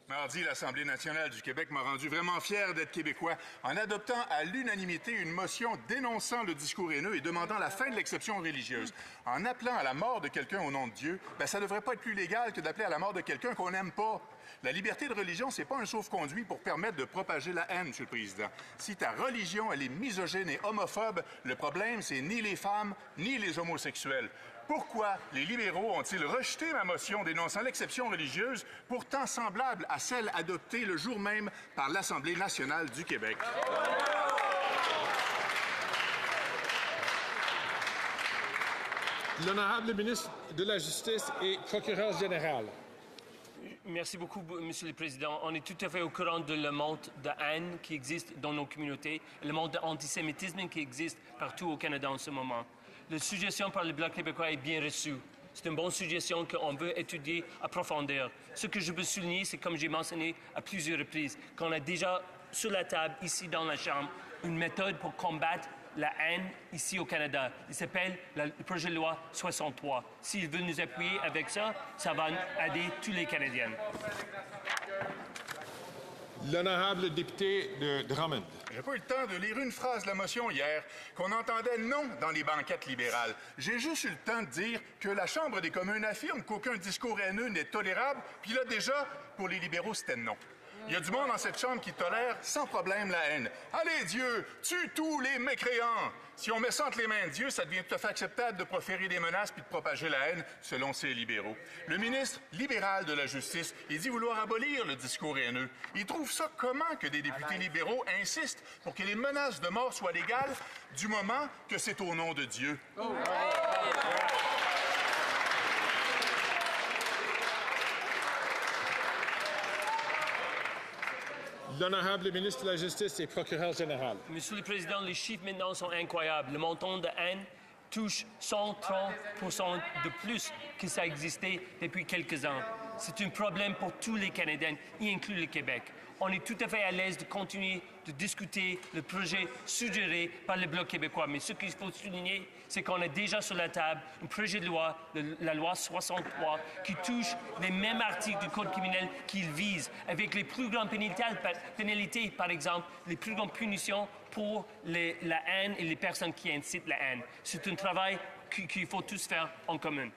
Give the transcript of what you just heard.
Mardi, l'Assemblée nationale du Québec m'a rendu vraiment fier d'être québécois en adoptant à l'unanimité une motion dénonçant le discours haineux et demandant la fin de l'exception religieuse. En appelant à la mort de quelqu'un au nom de Dieu, ça ne devrait pas être plus légal que d'appeler à la mort de quelqu'un qu'on n'aime pas. La liberté de religion, c'est pas un sauf-conduit pour permettre de propager la haine, Monsieur le Président. Si ta religion, elle est misogyne et homophobe, le problème, c'est ni les femmes, ni les homosexuels. Pourquoi les libéraux ont-ils rejeté ma motion dénonçant l'exception religieuse, pourtant semblable à celle adoptée le jour même par l'Assemblée nationale du Québec? L'honorable ministre de la Justice et procureur général. Merci beaucoup, Monsieur le Président. On est tout à fait au courant de la montée de haine qui existe dans nos communautés, le montée d'antisémitisme qui existe partout au Canada en ce moment. La suggestion par le Bloc québécois est bien reçue. C'est une bonne suggestion qu'on veut étudier, approfondir. Ce que je veux souligner, c'est comme j'ai mentionné à plusieurs reprises, qu'on a déjà sur la table, ici dans la Chambre, une méthode pour combattre la haine ici au Canada. Il s'appelle le projet de loi 63. S'il veut nous appuyer avec ça, ça va aider tous les Canadiens. L'honorable député de Drummond. J'ai pas eu le temps de lire une phrase de la motion hier, qu'on entendait non dans les banquettes libérales. J'ai juste eu le temps de dire que la Chambre des communes affirme qu'aucun discours haineux n'est tolérable, puis là, déjà, pour les libéraux, c'était non. Il y a du monde dans cette Chambre qui tolère sans problème la haine. Allez, Dieu, tue tous les mécréants! Si on met ça entre les mains de Dieu, ça devient tout à fait acceptable de proférer des menaces puis de propager la haine, selon ces libéraux. Le ministre libéral de la Justice, il dit vouloir abolir le discours haineux. Il trouve ça comment que des députés libéraux insistent pour que les menaces de mort soient légales du moment que c'est au nom de Dieu? L'honorable ministre de la Justice et procureur général. Monsieur le Président, les chiffres maintenant sont incroyables. Le montant de haine touche 130% de plus que ça existait depuis quelques ans. C'est un problème pour tous les Canadiens, y inclus le Québec. On est tout à fait à l'aise de continuer de discuter le projet suggéré par le Bloc québécois. Mais ce qu'il faut souligner, c'est qu'on a déjà sur la table un projet de loi, la loi 63, qui touche les mêmes articles du Code criminel qu'il vise, avec les plus grandes pénalités, par exemple, les plus grandes punitions pour la haine et les personnes qui incitent la haine. C'est un travail qu'il faut tous faire en commun.